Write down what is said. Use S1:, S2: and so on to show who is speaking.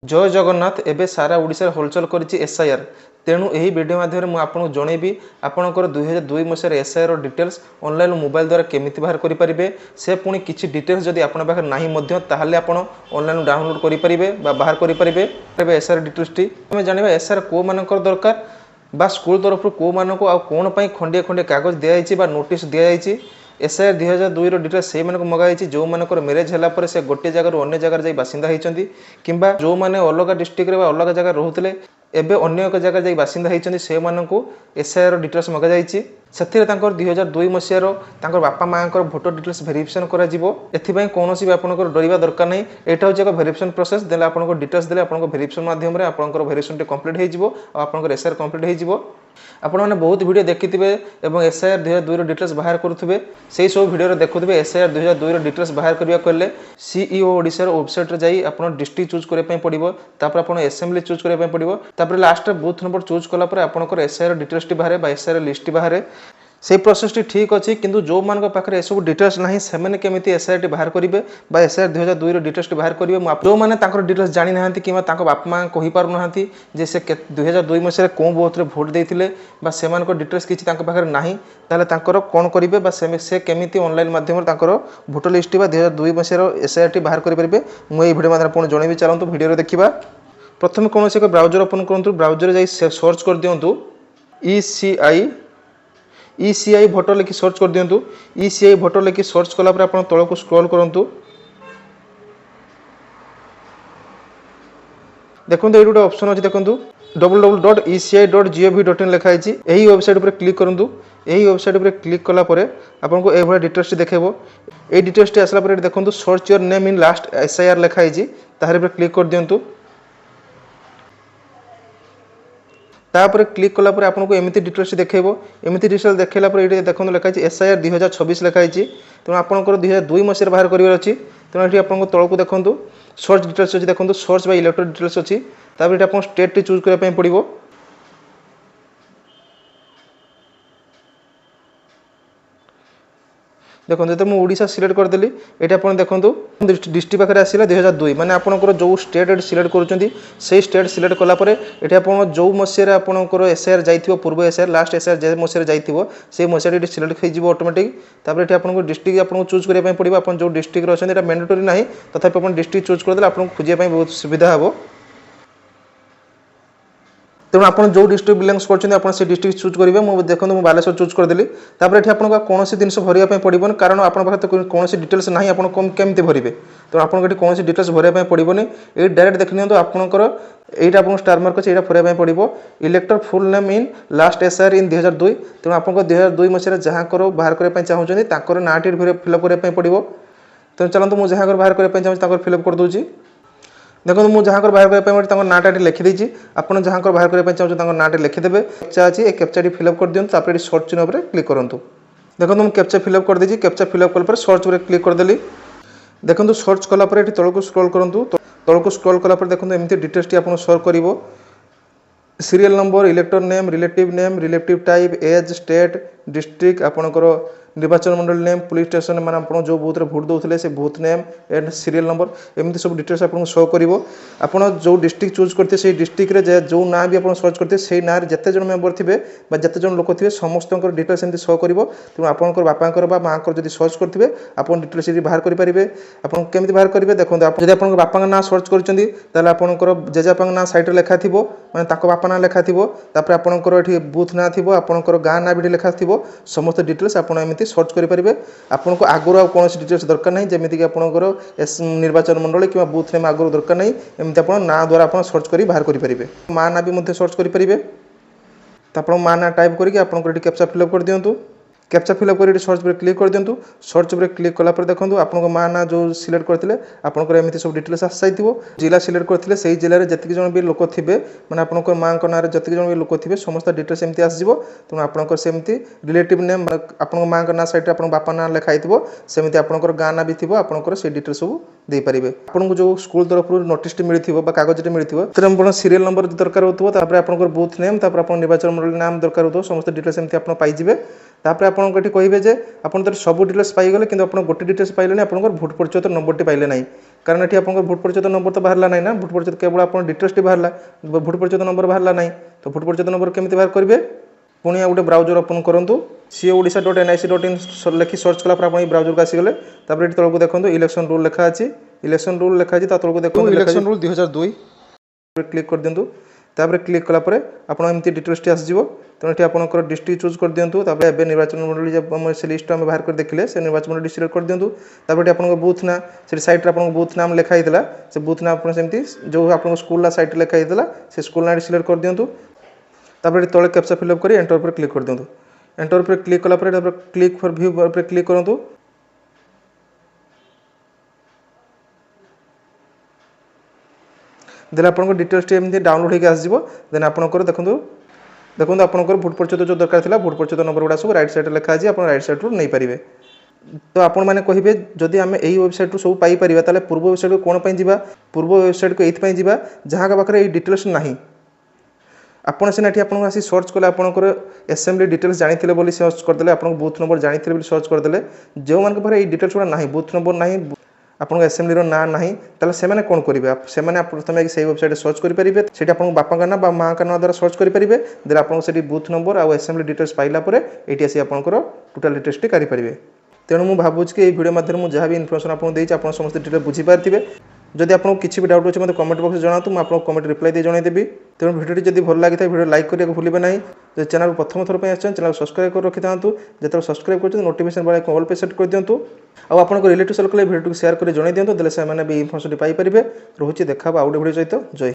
S1: जय जगन्नाथ एबे सारा ओडिशा हलचल करिछि एसआईआर तेणु यही वीडियो माध्यम मुझे आपको जनइबी आपंकर 2002 मसीह एसआईआर डिटेल्स ऑनलाइन मोबाइल द्वारा केमिति बाहर करेंगे से पुणी किसी डिटेल्स जदि आपन पाखे नाही मध्य ताहले आपण ऑनलाइन डाउनलोड करेंगे बाहर करेंगे एसआईआर डिटेल्स टी आम जाना एसआईआर को मानकर दरकार बा स्कूल तरफ को मानक आ कौन खंडे खंडे कागज दिखाई नोटिस दिखाई एसआईआर 2002 डिटेल्स से मगाई जो मानकर मैरेज है से गोटे जगह अन्य जगह बासिंदा होती किंबा जो मैंने अलग डिस्ट्रिक्ट अलग जगह रोते एबे अन्य एक जगह जाई बासिंदा होती से एसआईआर डिटेल्स मगाई से 2002 मसीहार बापा माँ भोटर डिटेल्स भेरिफिकेशन कर कौन भी आप डरवा दरकार नहीं यहाँ हूँ एक भेरिफिकेशन प्रोसेस देला आपको डिटेल्स देले आपको भेरिफिकेशन माध्यम आपंकर भेरिफिकेशन कम्प्लीट हो आपंकर एसआईआर कम्प्लीट हो आपण मैंने बहुत वीडियो देखी एसआईआर 2002 डिटेल्स बाहर करुवे से सब वीडियो देखुए एसआईआर 2002 डिटेल्स बाहर करने को हेल्ले सीईओ ओडिशा वेबसाइट रे जाई आपण डिस्ट्रिक्ट चूज करने पड़ो तापर आपण एसेम्बली चूज करने पड़ो तापर लास्ट बूथ नंबर चूज कलापर आपंकर एसआईआर डिटेल्स बाहर एसआईआर लिस्ट बाहर से प्रोसेस ठीक अच्छी किंतु जो मान पाखे सब डिटेल्स ना से केमी एसआईआर बाहर करेंगे एसआईआर 2002 डिटेल्स बाहर करेंगे जो मैंने डिटेल्स जानी ना कि बापा माँ कहीपार ना जे से 2002 मसीह कौ बूथ में भोट देते से डिटेल्स किसी पाखे ना ताहले कौन करेंगे से केमी ऑनलाइन मध्यम भोटर लिस्ट 2002 मसीह एसआईआर बाहर करेंगे मुझे भिडियो माध्यम जनइबी चलतु भिडियो देखा प्रथम कौन एक ब्राउजर ओपन करूँ ब्राउजर जा सर्च कर दिंतु ECI भोटर लिखि सर्च कर दिंतु ECI भोटर लिखि सर्च कलापर आप तल को स्क्रॉल करूँ देखो ये गोटे ऑप्शन अच्छी देखो www.eci.gov.in लिखाई यही वेबसाइट पर क्लिक करूँ यही वेबसाइट पर क्लिक कलापर आपको ये डिटेल्स देखेबो ये डिटेल्स आसला पर देखो search your name in last SIR लिखाई तार पर क्लिक कर दिंतु तापर क्लिक कलापर आपको एमती डिटेल्स देखेबो एमती डिटेल्स देखला पर ये देखो लिखाई एसआईआर 2026 लिखाई तेणु आपंकर 2002 मसीह बाहर करार अच्छी तेणु ये आपको तौक देखो सर्च डिटेल्स अच्छी देखो सर्च बाय इलेक्टोरल डिटेल्स अच्छी तापर ये आप स्टेट चूज करने पड़ो देखो जो मुझे ओडिशा सिलेक्ट करदेली ये आप देखो डिस्ट्रिक्ट पाखे आसला 2002 माने आपंकर जो स्टेट सिलेक्ट करुँच से स्टेट सिलेक्ट कलापर ये आप जो मसीह आपंकर एसआईआर जाइए पूर्व एसआईआर लास्ट एसआईआर जो मसीह जाइए से मसीह ये सिलेक्ट हो ऑटोमेटिक तापर ये आपको डिस्ट्रिक्ट आपको चूज करने पड़ो आप जो डिस्ट्रिक्ट अच्छा मैंडेटरी ना तथापि आप डिस्ट्रिक्ट चूज करदे आपको खोजापी बहुत सुविधा हे तेणु आप जो डिस्ट्रिक्ट बिलोंग्स कर डिस्ट्रिक्ट चूज करेंगे मुझे देखो मुझे बालेश्वर चूज करदेली तापर ये आपको कौन सी जिन भरवाई पड़ोन कारण आप कौन सी डिटेल्स ना आप केमी भरवे तेणु आपको कौन सी डिटेल्स भरवाई पड़ोनी ये डायरेक्ट देख नियंतु आपंकर यहाँ आपको स्टार मार्क अच्छे यहाँ भरवाई पड़ो elector full name in last SIR in 2002 तेणु आपको 2002 मसीह जहाँ बाहर करने चाहूँगी ना फिलअप करने पड़ो तेणु चलते मुझे जहाँ बाहर करने चाहूँगी फिलअप कर दूसरी देखो मुझे जहाँ बाहर करने नाटा लिखिदी आपड़ जहाँ बाहर करने चाहूँ नाटे लिखिदेवे कैप्चा अच्छी कैप्चा फिलअप कर दिखाँ तापर सर्च चिन्ह पर क्लिक करूँ देखो मुझे कैप्चा फिलअप कर दीजिए कैप्चा फिलअप कला सर्च पर क्लिक करदेली देखो सर्च कलापर ये तौक स्क्रॉल करूँ तौक स्क्रॉल कलापर देखो एमती डिटेल्स आप सर्च कर serial number elector name relative type age state district आपणकर निर्वाचन मंडल नेम पुलिस स्टेशन मैंने आप जो बूथ में भोट दूसरे से booth name and serial number एमती सब डिटेल्स आपको शो कर जो डिस्ट्रिक्ट चूज करते से डिस्ट्रिक्ट जो ना भी आप सर्च करते से ना जिते जन मेम्बर थे जिते जन लोक थे समस्त डिटेल्स एमती शो कर तेणु आप बापा माँ जब सर्च करेंगे आप डिटेल्स बाहर करेंगे आपको बाहर करेंगे देखो जब आप बापा ना सर्च कर जेजेपा ना सैड लिखा थी मैंने बापा ना लिखा थी आपंकर ये बूथ ना थी आपंकर गाँ ना भी लिखा थी समस्त डिटेल्स आप सर्च करेंगे आपको आगुरी आ कौन डिटेल्स दरकार नहीं जमीक आपंकर निर्वाचन मंडल कि बूथ नेम आगुरी दरकार नहीं एमती आप ना द्वारा आप सर्च कर बाहर करेंगे माँ ना भी सर्च करेंगे तो आप माँ ना टाइप करके आपको कैप्चा फिलअप कर दिंतु कैप्चा फिलअप कर सर्च पर क्लिक कर दिंतु सर्च पर क्लिक कलापर देखो आपको माँ ना जो सिलेक्ट करते आपंकर एमती सब डिटेल्स आस जाइए जिला सिलेक्ट करते से जिले में जितकी जन भी लोक थे मैंने आपंकर माँ ना जितकी जन भी लोक थे समस्त डिटेल्स एमती आसो तेणु आपंकर सेमती रिलेटिव नेम आप माँ ना सैड आप बापा ना लिखाई सेमती आपंकर गाँ ना भी थी आपंकर से डिटेल्स सब दे पारे आपको जो स्कूल तरफ नोटिस मिली कागज मिली सीरियल नंबर दरकार होता है आपंकर बूथ नेम आप निर्वाचन मंडल नाम दरकार हो समस्त डिटेल्स एमती आप पाइबे तापर आपको ये कहे जे आप सब डिटेल्स पाइगले कि आप गोटे डिटेल्स पाइले आप भोट परिचय नंबर पाइले ना कारण ये आप भोट परिचय नंबर तो बाहर ना भोट परिचय केवल आप डिटेल्स बाहर भोट परिचय नंबर बाहर ना तो भोट परिचय नंबर केमी बाहर करेंगे पुणी आ गोटे ब्राउजर ओपन करूँ sioodisha.nic.in लिखि सर्च कलापर आप ब्राउजर को आसीगले तापर ये तौक देखो इलेक्शन रूल लिखा अच्छी इलेक्शन रूल लिखा तौक देखो इलेक्शन रूल 2002 क्लिक कर दिंतु तापर क्लिक कलापर आपड़ एमती डिटेल्स टी आसो तेणु ये आपंकर डिस्ट्रिक्ट चूज कर दिंतु तापर निर्वाचन मंडली जब से लिस्ट में बाहर कर देखिले से निर्वाचन मंडली सिलेक्ट कर दिंतु तापर आपको बूथ ना से सैट्रे आप बूथ नाम लिखाई से बूथ ना आपमती जो आप स्कूल सैट लिखाई से स्कूल ना सिलेक्ट कर दिंतु तापर तले कैप्चा फिलअप कर एंटर पर क्लिक कर दिंतु एंटर पर क्लिक कलापर क्लिक फॉर व्यू पर क्लिक करूँ देन आपको डिटेल्स एमती डाउनलोड होकर आसो देन आपंकर देखो देखो आपंकर भोट परिचय जो दरकार था भोट परिचय नंबर गुड़ा सब राइट साइड लिखा है आप राइट साइड नहीं पारे तो आपण मैंने कहे जदि आम यही वेबसाइट सब पाइपर ताले पूर्व वेबसाइट को कौन पर जावा पूर्व वेबसाइट को ये जावा जहाँ पाखे ये डिटेल्स ना आपड़ सीना आपको आसी सर्च कले आपंकर एसेम्बली डिटेल्स जानी बोली सर्च करदे आप बूथ नंबर जानी सर्च करदे जो मान पाखे ये डिटेल्स गुड़ा ना बूथ नंबर ना आपको एसेम्बली ना ना से कौन करेंगे से प्रथम से वेबसाइट सर्च करेंगे से आप बापा का ना माँ का ना द्वारा सर्च करेंगे देन आप बूथ नंबर आउ एसेम्बली डिटेल्स पाइला ये आसी आपंकर टोटाल डिटेल्स टी करेंगे तेणु मुझे भावुँ कि भिडियो माध्यम मुझे जहाँ भी इनफर्मेशन आपको देती आप समस्त डिटेल बुझीपारे जदि आपको किसी भी डाउट अच्छे मतलब कमेंट बॉक्स जनातु मैं आपको कमेंट रिप्लाई दे जनईदेवी तेणु भिडियो जब भल लगी भिडियो लाइक करने को भूलें ना जो चैनल प्रथम थर पर चैनल सब्सक्राइब कर रखी था जो सब्सक्राइब कर नोटिफिकेशन वाला ऑल पे सेट कर दिंतु आपको रिलेटिव सर्कल भिडियो शेयर कर जन दिंतु से इनफर्मेशन पाइपर रोचे देखा आउ गोटे भिडियो सहित जय